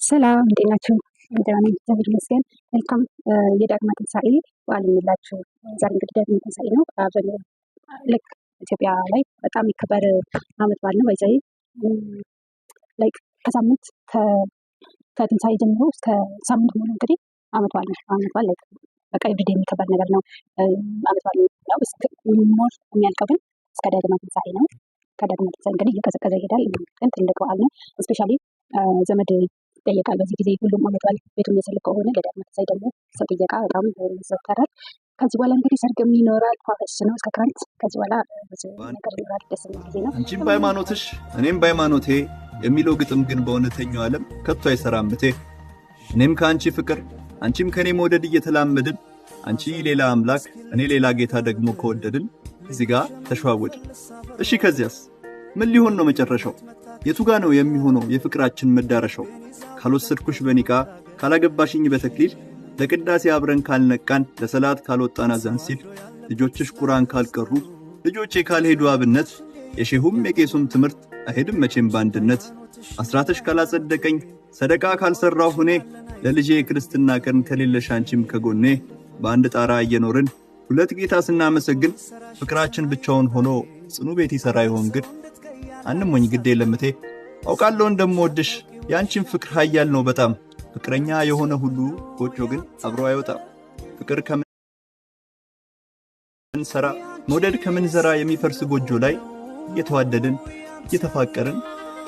ሰላም እንዴት ናችሁ? ደህና ነኝ እግዚአብሔር ይመስገን። መልካም የዳግማ ትንሣኤ በዓል ይሁንላችሁ። ዛሬ እንግዲህ ዳግማ ትንሣኤ ነው። አብዛኛው ልክ ኢትዮጵያ ላይ በጣም የሚከበር ዓመት በዓል ነው። በዚህ ላይክ ከሳምንት ከትንሣኤ ጀምሮ እስከ ሳምንት ሙሉ እንግዲህ ዓመት በዓል ነው። ዓመት በዓል ላይክ በቃ ኤቭሪዴ የሚከበር ነገር ነው። ዓመት በዓል ነው ሞር የሚያልቀው ግን እስከ ዳግማ ትንሣኤ ነው። ከዳግማ ትንሣኤ እንግዲህ እየቀዘቀዘ ይሄዳል። ግን ትልቅ በዓል ነው። እስፔሻሊ ዘመድ ይጠየቃል። በዚህ ጊዜ ሁሉም ዓመት በዓል ቤቱን የሚያሳልፍ ከሆነ ለዳግማ ትንሣኤ ደግሞ ሰው ጥየቃ በጣም ይዘወተራል። ከዚህ በኋላ እንግዲህ ሰርግም ይኖራል። ፋፈስ ነው እስከ ክረምት። ከዚህ በኋላ ብዙ ነገር ይኖራል። ደስ የሚል ጊዜ ነው። አንቺም በሃይማኖትሽ እኔም በሃይማኖቴ የሚለው ግጥም ግን በእውነተኛው ዓለም ከቶ አይሰራም እቴ። እኔም ከአንቺ ፍቅር አንቺም ከእኔ መውደድ እየተላመድን አንቺ ሌላ አምላክ እኔ ሌላ ጌታ ደግሞ ከወደድን እዚህ ጋር ተሸዋወድን። እሺ ከዚያስ ምን ሊሆን ነው መጨረሻው? የቱ ጋ ነው የሚሆነው የፍቅራችን መዳረሻው? ካልወሰድኩሽ በኒቃ ካላገባሽኝ በተክሊል ለቅዳሴ አብረን ካልነቃን ለሰላት ካልወጣን አዛን ሲል ልጆችሽ ቁርአን ካልቀሩ ልጆቼ ካልሄዱ አብነት የሼሁም የቄሱም ትምህርት አይሄድም መቼም በአንድነት። አስራትሽ ካላጸደቀኝ ሰደቃ ካልሰራሁ እኔ ለልጄ የክርስትና ቀን ከሌለሽ አንቺም ከጎኔ በአንድ ጣራ እየኖርን ሁለት ጌታ ስናመሰግን ፍቅራችን ብቻውን ሆኖ ጽኑ ቤት ይሠራ ይሆን ግን? አንሞኝ ግድ የለምቴ አውቃለሁ እንደምወድሽ ያንቺን ፍቅር ኃያል ነው በጣም። ፍቅረኛ የሆነ ሁሉ ጎጆ ግን አብሮ አይወጣም። ፍቅር ከምን ሰራ መውደድ ከምን ዘራ የሚፈርስ ጎጆ ላይ እየተዋደድን እየተፋቀርን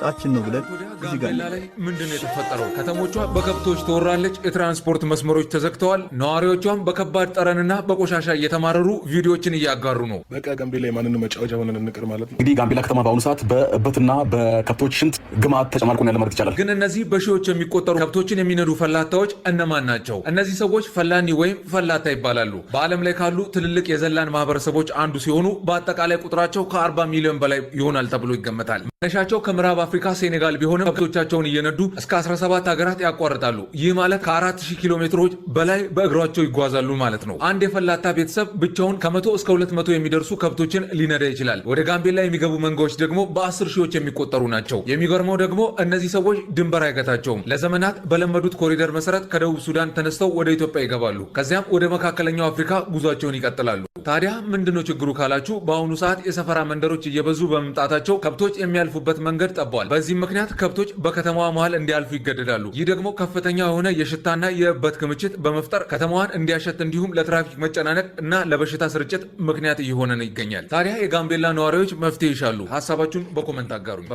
ጣችን ነው ብለን እዚህ ጋር ላይ ምንድነው የተፈጠረው? ከተሞቿ በከብቶች ተወራለች። የትራንስፖርት መስመሮች ተዘግተዋል። ነዋሪዎቿም በከባድ ጠረንና በቆሻሻ እየተማረሩ ቪዲዮዎችን እያጋሩ ነው። በቃ ጋምቤላ የማንን መጫወቻ ሆነን እንቅር ማለት ነው። እንግዲህ ጋምቤላ ከተማ በአሁኑ ሰዓት በእበትና በከብቶች ሽንት ግማት ተጨማልቆ ያለ ማለት ይቻላል። ግን እነዚህ በሺዎች የሚቆጠሩ ከብቶችን የሚነዱ ፈላታዎች እነማን ናቸው? እነዚህ ሰዎች ፈላኒ ወይም ፈላታ ይባላሉ። በዓለም ላይ ካሉ ትልልቅ የዘላን ማህበረሰቦች አንዱ ሲሆኑ በአጠቃላይ ቁጥራቸው ከ40 ሚሊዮን በላይ ይሆናል ተብሎ ይገመታል። መነሻቸው ከምዕራብ አፍሪካ ሴኔጋል ቢሆንም ከብቶቻቸውን እየነዱ እስከ 17 ሀገራት ያቋርጣሉ። ይህ ማለት ከ4000 ኪሎ ሜትሮች በላይ በእግሯቸው ይጓዛሉ ማለት ነው። አንድ የፈላታ ቤተሰብ ብቻውን ከ100 እስከ 200 የሚደርሱ ከብቶችን ሊነዳ ይችላል። ወደ ጋምቤላ የሚገቡ መንጋዎች ደግሞ በ10 ሺዎች የሚቆጠሩ ናቸው። የሚገርመው ደግሞ እነዚህ ሰዎች ድንበር አይገታቸውም። ለዘመናት በለመዱት ኮሪደር መሰረት ከደቡብ ሱዳን ተነስተው ወደ ኢትዮጵያ ይገባሉ። ከዚያም ወደ መካከለኛው አፍሪካ ጉዟቸውን ይቀጥላሉ። ታዲያ ምንድነው ችግሩ ካላችሁ፣ በአሁኑ ሰዓት የሰፈራ መንደሮች እየበዙ በመምጣታቸው ከብቶች የሚያልፉበት መንገድ ጠቧል። በዚህም ምክንያት ከብቶች በከተማዋ መሃል እንዲያልፉ ይገደዳሉ። ይህ ደግሞ ከፍተኛ የሆነ የሽታና የእበት ክምችት በመፍጠር ከተማዋን እንዲያሸት እንዲሁም ለትራፊክ መጨናነቅ እና ለበሽታ ስርጭት ምክንያት እየሆነ ይገኛል። ታዲያ የጋምቤላ ነዋሪዎች መፍትሄ ይሻሉ። ሀሳባችሁን በኮመንት አጋሩኝ።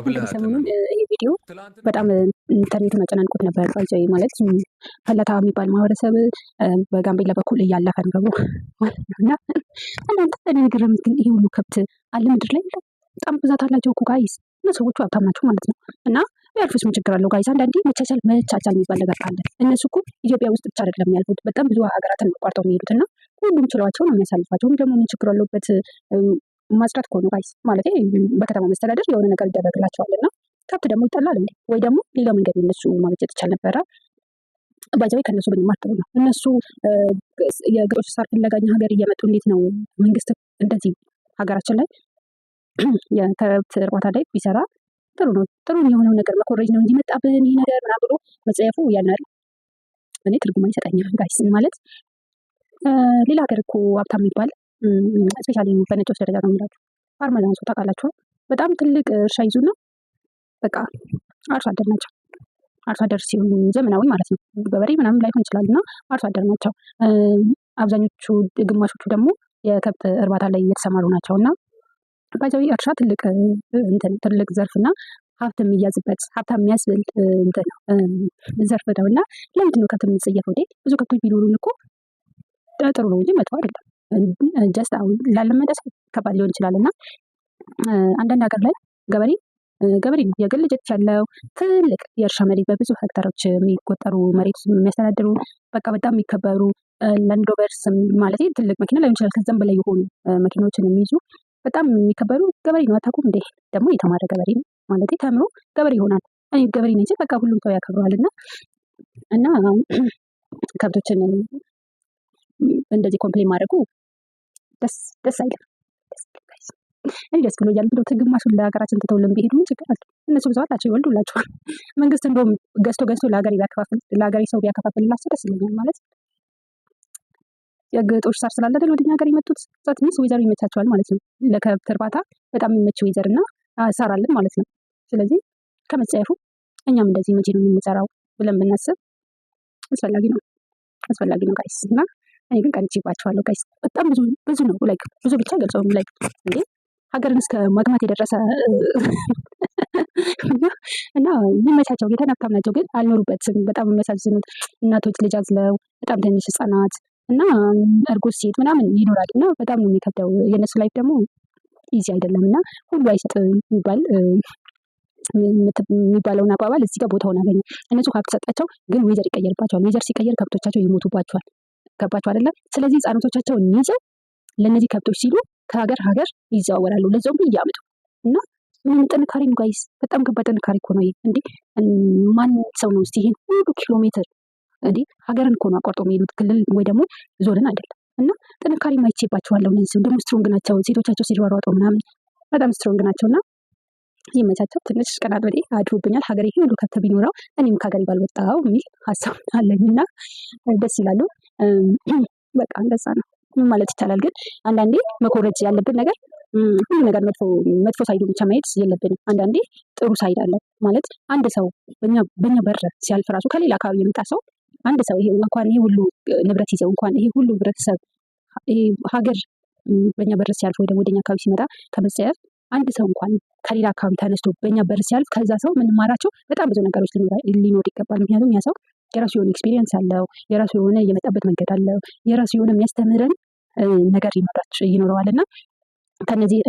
ይህ ቪዲዮ በጣም ኢንተርኔት መጨናንቆት ነበር። ባይዘይ ማለት ፈላታ የሚባል ማህበረሰብ በጋምቤላ በኩል እያለፈ ነው እና እናንተ እኔ ግርም ግን ይሄ ሁሉ ከብት አለ ምድር ላይ በጣም ብዛት አላቸው እኮ ጋይስ። እና ሰዎቹ ሀብታም ናቸው ማለት ነው። እና ያልፉስ ምን ችግር አለው ጋይስ? አንዳንዴ መቻቻል የሚባል ነገር አለ። እነሱ እኮ ኢትዮጵያ ውስጥ ብቻ አይደለም የሚያልፉት፣ በጣም ብዙ ሀገራትን አቋርጠው የሚሄዱት እና ሁሉም ችሏቸው ነው የሚያሳልፋቸው። ደግሞ ምን ችግር አለበት? ማጽዳት እኮ ነው ጋይስ። ማለት በከተማ መስተዳደር የሆነ ነገር ይደረግላቸዋል። እና ከብት ደግሞ ይጠላል እንዴ? ወይ ደግሞ ሌላ መንገድ እነሱ ማበጀት ይቻል ነበረ። ባይዘዌ ከእነሱ ብንማር ጥሩ ነው። እነሱ የግጦሽ ሳር ፍለጋኛ ሀገር እየመጡ እንዴት ነው መንግስት እንደዚህ ሀገራችን ላይ የከብት እርባታ ላይ ቢሰራ ጥሩ ነው። ጥሩ የሆነው ነገር መኮረጅ ነው እንጂ መጣብን ይህ ነገር ምናምን ብሎ መጸየፉ ያናል እኔ ትርጉም አይሰጠኝም ጋይስ። ማለት ሌላ ሀገር እኮ ሀብታም የሚባል ስፔሻሊ በነጮች ደረጃ ነው የሚላቸው ፋርመር ሰው ታውቃላችኋል። በጣም ትልቅ እርሻ ይዙና በቃ አርሶ አደር ናቸው። አርሶ አደር ሲሆን ዘመናዊ ማለት ነው፣ ገበሬ ምናምን ላይሆን ይችላል እና አርሶ አደር ናቸው። አብዛኞቹ ግማሾቹ ደግሞ የከብት እርባታ ላይ እየተሰማሩ ናቸው። እና ባይዘዊ እርሻ ትልቅ ዘርፍ እና ሀብት የሚያዝበት ሀብታም የሚያስብል ዘርፍ ነው። እና ለምንድን ነው ከብት የምንጸየፈው? ብዙ ከብቶች ቢኖሩን እኮ ጥሩ ነው እንጂ መጥፎ አይደለም። ጀስት አሁን ላለመደ ሰው ከባድ ሊሆን ይችላል። እና አንዳንድ ሀገር ላይ ገበሬ ነው የግል ጀት ያለው ትልቅ የእርሻ መሬት በብዙ ሄክታሮች የሚቆጠሩ መሬት የሚያስተዳድሩ በቃ በጣም የሚከበሩ ላንድሮቨርስ ማለት ትልቅ መኪና ላይሆን ይችላል፣ ከዛም በላይ የሆኑ መኪናዎችን የሚይዙ በጣም የሚከበሩ ገበሬ ነው። አታውቁም እንዴ? ደግሞ የተማረ ገበሬ ነው ማለት ተምሮ ገበሬ ይሆናል። እኔ ገበሬ ነኝ በቃ ሁሉም ሰው ያከብረዋል። እና ከብቶችን እንደዚህ ኮምፕሌን ማድረጉ ደስ አይልም። እኔ ደስ ብሎኛል። እንደው ግማሹን ለሀገራችን ትተውልን ቢሄዱ ምን ችግር አለ? እነሱ ብዙ አላቸው፣ ይወልዱላቸዋል። መንግስት እንደውም ገዝቶ ለሀገሬ ሰው ቢያከፋፍልላቸው ደስ ይለኛል። ማለት የግጦሽ ሳር ስላለ አይደል ወደኛ ሀገር የመጡት። ትንሽ ወይዘሩ ይመቻቸዋል ማለት ነው። ለከብት እርባታ በጣም የሚመች ወይዘር እና ሳር አለን ማለት ነው። ስለዚህ ከመጸየፉ እኛም እንደዚህ መቼ ነው የምንሰራው ብለን ብናስብ አስፈላጊ ነው ጋይስ። እና እኔ ግን ቀንቼባቸዋለሁ ጋይስ። በጣም ብዙ ነው ላይክ ብዙ ብቻ ገልጸው ላይክ እንዴ ሀገርን እስከ ማግማት የደረሰ እና ይመቻቸው። የተናካም ናቸው ግን አልኖሩበትም። በጣም የሚያሳዝኑት እናቶች ልጅ አዝለው በጣም ትንሽ ህጻናት እና እርጉዝ ሴት ምናምን ይኖራል እና በጣም ነው የሚከብደው። የእነሱ ላይፍ ደግሞ ኢዚ አይደለም እና ሁሉ አይሰጥም የሚባለውን አባባል እዚህ ጋር ቦታውን አገኘ። እነሱ ሀብት ሰጣቸው ግን ወይዘር ይቀየርባቸዋል። ወይዘር ሲቀየር ከብቶቻቸው ይሞቱባቸዋል። ገባቸው አይደለም? ስለዚህ ህጻናቶቻቸውን ይዘው ለእነዚህ ከብቶች ሲሉ ከሀገር ይዘዋወራሉ። ለዛውም እያመጡ እና ምን ጥንካሬ ነው ጋይስ! በጣም ከባድ ጥንካሬ እኮ ነው ይሄ። እንዴ ማን ሰው ነው እስቲ ይሄን ሁሉ ኪሎ ሜትር እንዴ ሀገርን እኮ ነው አቋርጦ የሚሄዱት፣ ክልል ወይ ደግሞ ዞንን አይደለም። እና ጥንካሬ ማይቼባቸዋለሁ። እነዚህ ደግሞ ስትሮንግ ናቸው። ሴቶቻቸው ሲሯሯጡ ምናምን በጣም ስትሮንግ ናቸው እና ይመቻቸው። ትንሽ ቀናት ወዲህ አድሮብኛል። ሀገሬ ይሄ ሁሉ ከብት ቢኖረው እኔም ከሀገሬ ባልወጣው የሚል ሀሳብ አለኝ እና ደስ ይላሉ። በቃ እንደዛ ነው ማለት ይቻላል። ግን አንዳንዴ መኮረጅ ያለብን ነገር ሁሉ ነገር መጥፎ ሳይዱ ብቻ ማየት የለብንም። አንዳንዴ ጥሩ ሳይድ አለው ማለት አንድ ሰው በእኛ በር ሲያልፍ ራሱ ከሌላ አካባቢ የመጣ ሰው አንድ ሰው ይሄ እንኳን ይሄ ሁሉ ንብረት ይዘው እንኳን ይሄ ሁሉ ህብረተሰብ ሀገር በእኛ በር ሲያልፍ ወይ ደግሞ ወደኛ አካባቢ ሲመጣ ከመጸየፍ አንድ ሰው እንኳን ከሌላ አካባቢ ተነስቶ በእኛ በር ሲያልፍ ከዛ ሰው የምንማራቸው በጣም ብዙ ነገሮች ሊኖር ይገባል። ምክንያቱም ያ ሰው የራሱ የሆነ ኤክስፒሪየንስ አለው፣ የራሱ የሆነ የመጣበት መንገድ አለው፣ የራሱ የሆነ የሚያስተምረን ነገር ይኖረዋል እና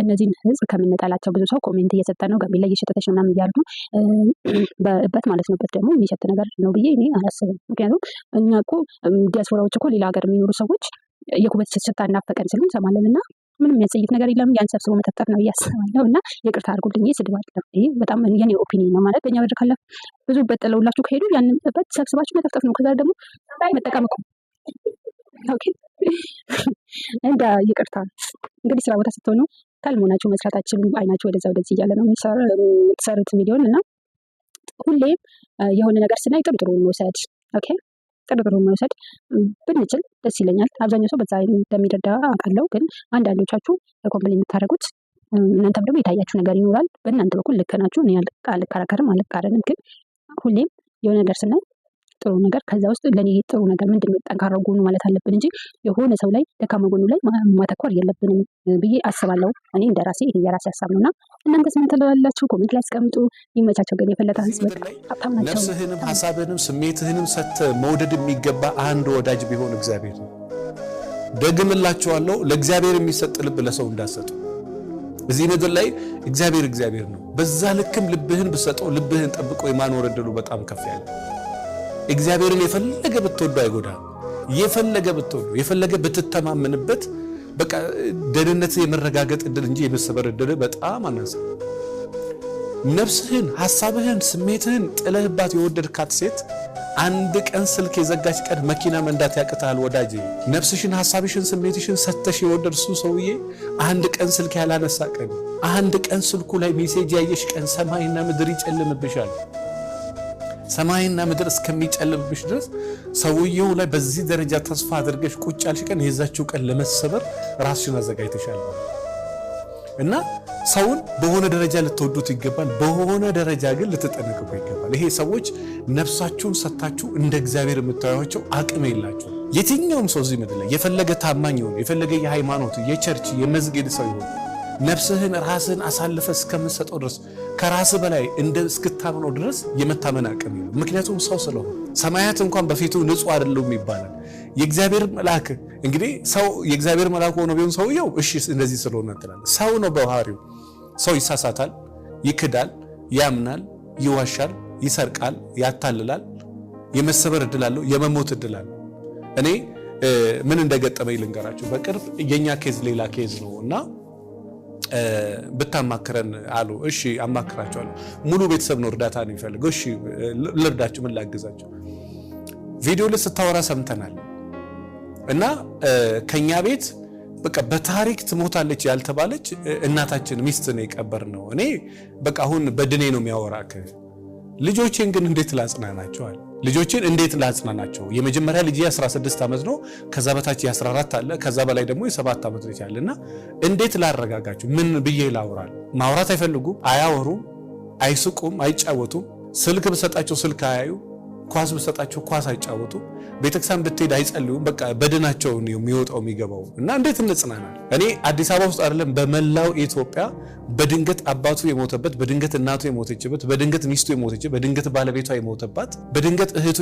እነዚህን ህዝብ ከምንጠላቸው ብዙ ሰው ኮሜንት እየሰጠ ነው። ጋምቤላ እየሸተተች ነው ምናምን እያሉ በእበት ማለት ነው። እበት ደግሞ የሚሸት ነገር ነው ብዬ እኔ አላስብም። ምክንያቱም እኛ እኮ ዲያስፖራዎች እኮ ሌላ ሀገር የሚኖሩ ሰዎች የኩበት ሽታ እናፈቀን ስሉ እንሰማለን እና ምንም የሚያጸይፍ ነገር የለም። ያን ሰብስቦ መጠጠር ነው እያስባለሁ እና ይቅርታ አድርጉልኝ። ስድብ አይደለም ይሄ፣ በጣም የኔ ኦፒኒየን ነው። ማለት በእኛ ምድር ካለፈ ብዙ በጥለውላችሁ ከሄዱ ያንን በት ሰብስባችሁ መጠፍጠፍ ነው። ከዛ ደግሞ መጠቀም እኮ ኦኬ እንደ ይቅርታ እንግዲህ ስራ ቦታ ስትሆኑ ካልሞናችሁ መስራታችን አይናችሁ ወደዛ ወደዚህ እያለ ነው የምትሰሩት ቪዲዮን እና ሁሌም የሆነ ነገር ስናይ ጥሩ መውሰድ ኦኬ ጥሩ መውሰድ ብንችል ደስ ይለኛል። አብዛኛው ሰው በዛ እንደሚረዳ አውቃለሁ። ግን አንዳንዶቻችሁ ኮምፕሌን የምታደርጉት እናንተም ደግሞ የታያችሁ ነገር ይኖራል። በእናንተ በኩል ልክ ናችሁ። እኔ አልከራከርም አልቃረንም። ግን ሁሌም የሆነ ነገር ስናይ ጥሩ ነገር ከዛ ውስጥ ለኔ ጥሩ ነገር ምንድነው ጠንካራው ጎኑ ማለት አለብን እንጂ የሆነ ሰው ላይ ደካማ ጎኑ ላይ ማተኮር የለብንም ብዬ አስባለሁ። እኔ እንደራሴ ይሄ የራሴ ሀሳብ ነውና እናንተስ ምን ትላላችሁ? ኮሜንት ላይ አስቀምጡ። ይመቻቸው። ግን የፈለታ ህዝብ ሀብታም ናቸው። ነፍስህንም ሀሳብህንም ስሜትህንም ሰጥተህ መውደድ የሚገባ አንድ ወዳጅ ቢሆን እግዚአብሔር ነው። ደግምላችኋለሁ፣ ለእግዚአብሔር የሚሰጥ ልብ ለሰው እንዳሰጡ። እዚህ ምድር ላይ እግዚአብሔር ነው። በዛ ልክም ልብህን ብሰጠው ልብህን ጠብቆ የማኖር እድሉ በጣም ከፍ ያለ። እግዚአብሔርን የፈለገ ብትወዱ አይጎዳ። የፈለገ ብትተማመንበት በቃ ደህንነት የመረጋገጥ እድል እንጂ የመሰበር እድል በጣም አናሳ። ነፍስህን፣ ሐሳብህን፣ ስሜትህን ጥለህባት የወደድካት ሴት አንድ ቀን ስልክ የዘጋች ቀን መኪና መንዳት ያቅታል ወዳጄ። ነፍስሽን፣ ሐሳብሽን፣ ስሜትሽን ሰተሽ የወደድሱ ሰውዬ አንድ ቀን ስልክ ያላነሳ ቀን፣ አንድ ቀን ስልኩ ላይ ሜሴጅ ያየሽ ቀን ሰማይና ምድር ይጨልምብሻል። ሰማይና ምድር እስከሚጨልምብሽ ድረስ ሰውየው ላይ በዚህ ደረጃ ተስፋ አድርገሽ ቁጭ ያልሽ ቀን የዛችው ቀን ለመሰበር ራስሽን አዘጋጅተሻል እና ሰውን በሆነ ደረጃ ልትወዱት ይገባል፣ በሆነ ደረጃ ግን ልትጠነቀቁ ይገባል። ይሄ ሰዎች ነፍሳችሁን ሰጥታችሁ እንደ እግዚአብሔር የምታዩቸው አቅም የላችሁ። የትኛውም ሰው እዚህ ምድር ላይ የፈለገ ታማኝ ይሁን፣ የፈለገ የሃይማኖት የቸርች የመዝጊድ ሰው ይሁን፣ ነፍስህን ራስህን አሳልፈ እስከምትሰጠው ድረስ ከራስህ በላይ እስክታምነው ድረስ የመታመን አቅም የለም። ምክንያቱም ሰው ስለሆነ ሰማያት እንኳን በፊቱ ንጹህ አይደሉም ይባላል። የእግዚአብሔር መልአክ እንግዲህ ሰው የእግዚአብሔር መልአክ ሆኖ ቢሆን ሰውየው እሺ እንደዚህ ስለሆነ ትላለህ። ሰው ነው በባህሪው። ሰው ይሳሳታል፣ ይክዳል፣ ያምናል፣ ይዋሻል፣ ይሰርቃል፣ ያታልላል። የመሰበር እድል አለው፣ የመሞት እድል አለው። እኔ ምን እንደገጠመኝ ልንገራችሁ። በቅርብ የኛ ኬዝ ሌላ ኬዝ ነው እና ብታማክረን አሉ። እሺ አማክራቸዋለሁ። ሙሉ ቤተሰብ ነው እርዳታ ነው የሚፈልገው። እሺ ልርዳችሁ፣ ምን ላግዛችሁ? ቪዲዮ ላይ ስታወራ ሰምተናል እና ከኛ ቤት በቃ በታሪክ ትሞታለች ያልተባለች እናታችን ሚስት ነው የቀበርነው። እኔ በቃ አሁን በድኔ ነው የሚያወራክ። ልጆቼን ግን እንዴት ላጽናናቸዋል? ልጆቼን እንዴት ላጽናናቸው? የመጀመሪያ ልጅ 16 ዓመት ነው። ከዛ በታች 14 አለ። ከዛ በላይ ደግሞ የ7 ዓመት ልጅ አለና እንዴት ላረጋጋቸው? ምን ብዬ ላውራል? ማውራት አይፈልጉም፣ አያወሩም፣ አይስቁም፣ አይጫወቱም። ስልክ ብሰጣቸው ስልክ አያዩ፣ ኳስ ብሰጣቸው ኳስ አይጫወቱ፣ ቤተክርስቲያን ብትሄድ አይጸልዩም። በቃ በድናቸው ነው የሚወጣው የሚገባው። እና እንዴት እንጽናናል? እኔ አዲስ አበባ ውስጥ አይደለም በመላው ኢትዮጵያ በድንገት አባቱ የሞተበት፣ በድንገት እናቱ የሞተችበት፣ በድንገት ሚስቱ የሞተችበት፣ በድንገት ባለቤቷ የሞተባት፣ በድንገት እህቷ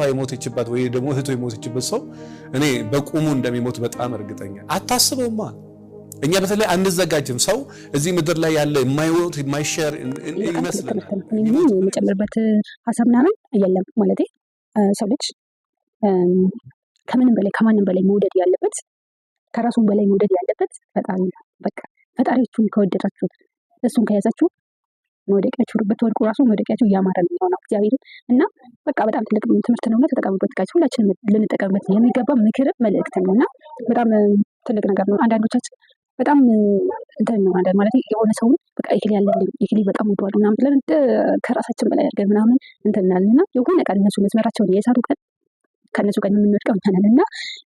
የሞተችባት ወይ ደግሞ እህቱ የሞተችበት ሰው እኔ በቁሙ እንደሚሞት በጣም እርግጠኛ። አታስበውማ። እኛ በተለይ አንዘጋጅም። ሰው እዚህ ምድር ላይ ያለ የማይወት የማይሸር ይመስላል። የምጨምርበት ሀሳብ ምናምን የለም ማለት ሰው ልጅ ከምንም በላይ ከማንም በላይ መውደድ ያለበት ከራሱን በላይ መውደድ ያለበት ፈጣሪ ነው። በቃ ፈጣሪዎቹን ከወደዳችሁ እሱን ከያዛችሁ መውደቂያችሁ ብትወድቁ ራሱ መውደቂያችሁ እያማረ ነው የሚሆነው እግዚአብሔር እና በቃ በጣም ትልቅ ትምህርት ነውና ተጠቀሙበት። ጋር ሁላችንም ልንጠቀምበት የሚገባ ምክርም መልእክትም ነውና በጣም ትልቅ ነገር ነው። አንዳንዶቻችን በጣም እንትን ነው አንዳንድ ማለት የሆነ ሰውን በቃ ይሄ ያለልኝ ይሄ በጣም ወደዋል ምናምን ብለን ከራሳችን በላይ አድርገን ምናምን እንትን እናልና የሆነ ቀን እነሱ መስመራቸውን የሳቱ ቀን ከነሱ ቀን የምንወድቀው እኛንን እና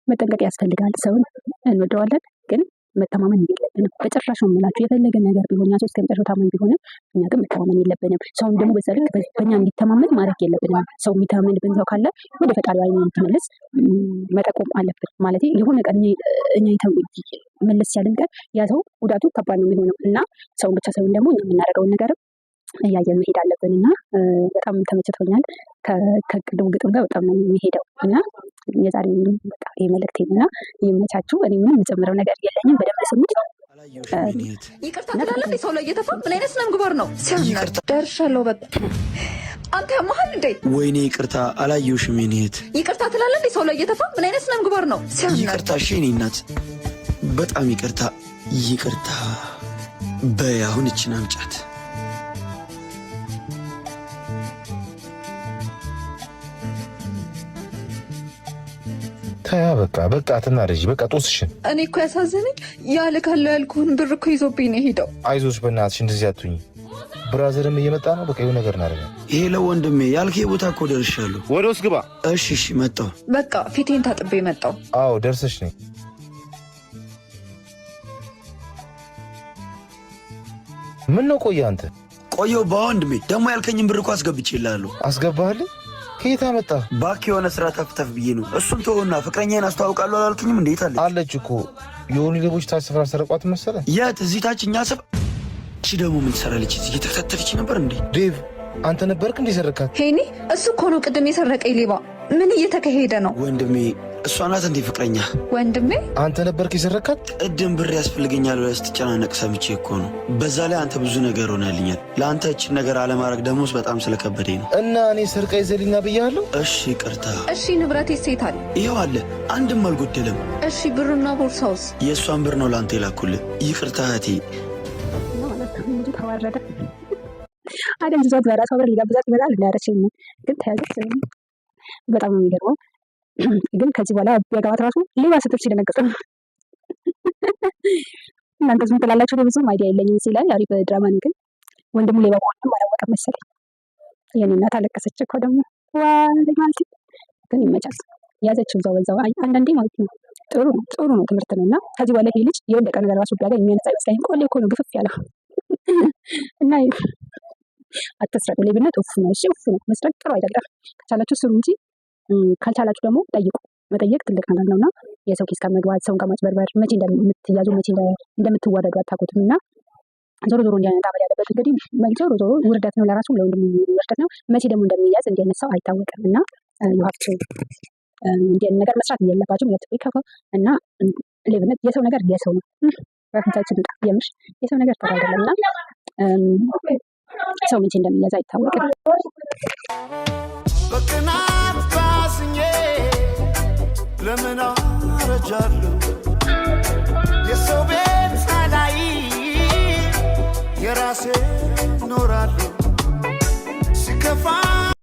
መጠንቀቅ ያስፈልጋል። ሰውን እንወደዋለን ግን መተማመን የለብንም በጭራሽ ነው የምላችሁ። የፈለገ ነገር ቢሆን እኛ ሶስት ከመጨረሻው ታማኝ ቢሆንም እኛ ግን መተማመን የለብንም። ሰውን ደግሞ በዛ ልክ በእኛ እንዲተማመን ማድረግ የለብንም። ሰው የሚተማመንብን ሰው ካለ ወደ ፈጣሪ አይኑ እንዲመለስ መጠቆም አለብን። ማለት የሆነ ቀን እኛ መለስ ያለን ቀን ያ ሰው ጉዳቱ ከባድ ነው የሚሆነው እና ሰውን ብቻ ሳይሆን ደግሞ እኛ የምናደርገውን ነገርም እያየን መሄድ አለብን እና በጣም ተመችቶኛል። ከቅድሙ ግጥም ጋር በጣም ነው የሚሄደው እና የዛሬ በቃ ይሄ መልእክቴ እና ይመቻችሁ። እኔ ምንም የምጨምረው ነገር የለኝም። በደንብ ስሙት። ይቅርታ ትላለህ ሰው ላይ እየተፋ ምን አይነት ስነ ምግባር ነው? ሲያናድ ደርሻለሁ። በቃ አንተ ያመሃል እንዴ? ወይኔ ይቅርታ አላየሁሽም። የኔት ይቅርታ ትላለህ ሰው ላይ እየተፋ ምን አይነት ስነ ምግባር ነው? ሲያናድ ይቅርታ እሺ የኔ እናት በጣም ይቅርታ። ይቅርታ በይ አሁን እችን አምጫት። ታያ በቃ አትናደጂ። በቃ ጦስሽን። እኔ እኮ ያሳዘነኝ ያልካለው ያልኩህን ብር እኮ ይዞብኝ ነው ሄደው። አይዞሽ በእናትሽ እንደዚህ አትሁኝ። ብራዘርም እየመጣ ነው። በቃ የሆነ ነገር እናደርጋለን። ይሄ ለወንድሜ ያልከኝ ቦታ እኮ ደርሻለሁ። ወደ ውስጥ ግባ። እሺ መጣሁ። በቃ ፊቴን ታጥቤ መጣሁ። አዎ ደርሰሽ ነኝ። ምን ነው ቆየ አንተ? ቆየሁ በወንድሜ ደግሞ ያልከኝን ብር እኮ አስገብቼልሃለሁ። አስገባህልኝ? ከየት አመጣ? ባክ የሆነ ስራ ተፍተፍ ብዬ ነው። እሱን ተወውና ፍቅረኛዬን አስተዋውቃለሁ አላልክኝም? እንዴት አለች? አለች እኮ የሆኑ ሌቦች ታች ስፍራ ሰረቋት መሰለህ። የት? እዚህ ታች እኛ ስብ። እሺ ደግሞ ምን ትሰራለች? እዚህ እየተከታተለች ነበር እንዴ? ዴቭ አንተ ነበርክ እንዴ ሰረካት? ሄኒ እሱ እኮ ነው ቅድም የሰረቀኝ ሌባ። ምን እየተካሄደ ነው? ወንድሜ እሷ ናት እንዴ ፍቅረኛ? ወንድሜ አንተ ነበርክ የሰረካት? ቅድም ብር ያስፈልገኛል ብለህ ስትጨናነቅ ሰምቼ እኮ ነው። በዛ ላይ አንተ ብዙ ነገር ሆነልኛል። ለአንተ እችን ነገር አለማድረግ ደግሞ በጣም ስለከበደኝ ነው። እና እኔ ሰርቃ ይዘልኛ ብያለሁ። እሺ ይቅርታ። እሺ ንብረት ሴት አለ? ይኸው አለ፣ አንድም አልጎደለም። እሺ ብርና ቦርሳውስ? የእሷን ብር ነው ለአንተ የላኩልህ። ይቅርታ እህቴ። ተዋረደ አደም ዛት በራሷ ብር ሊጋብዛት ይመጣል እንዳረችኝ ግን ተያዘች። በጣም ነው የሚገርመው። ግን ከዚህ በኋላ ቢያገባት ራሱ ሌባ ስትል ሲደነግጥ እናንተ ዝም ትላላችሁ። ብዙም አይዲያ የለኝም ሲላል አሪፍ ድራማ ነው። ግን ወንድሙ ሌባ መሆኑን አላወቀም መሰለኝ። የኔ እናት አለቀሰች እኮ ደግሞ ዋይ ማለት ግን ይመቻል። ያዘችው በዛው አንዳንዴ ማለት ነው። ጥሩ ነው ትምህርት ነውና ከዚህ በኋላ ይሄ ልጅ የወደቀ ነገር ራሱ ቢያገኝ የሚያነሳ አይመስለኝም። ቆሌ እኮ ነው ግፍፍ ያለው እና አትስረቁ። ሌብነት እፍ ነው። እሺ እፍ ነው። መስረቅ ጥሩ አይደለም። ከቻላችሁ ስሩ እንጂ ካልቻላችሁ ደግሞ ጠይቁ። መጠየቅ ትልቅ ነገር ነውና የሰው ኪስ ከመግባት ሰውን ከማጭበርበር መቼ እንደምትያዙ መቼ እንደምትዋረዱ አታውቁትም። እና ዞሮ እንዲያነጣ በል ያለበት እንግዲህ ዞሮ ውርደት ነው፣ ለራሱም ለወንድሙ ውርደት ነው። መቼ ደግሞ እንደሚያዝ እንዲያነሳው አይታወቅም። እና ዩሀብቱ እንዲህ ነገር መስራት የለባችሁም። ያትቤ ከፋ እና ሌብነት የሰው ነገር የሰው ነው። በፊታችን ጣ የምሽ የሰው ነገር ተራ አይደለም። እና ሰው መቼ እንደሚያዝ አይታወቅም። በቅናት ባዝኜ ለምን አረጃለሁ? የሰው ቤት ላይ የራሴ ኖራለሁ።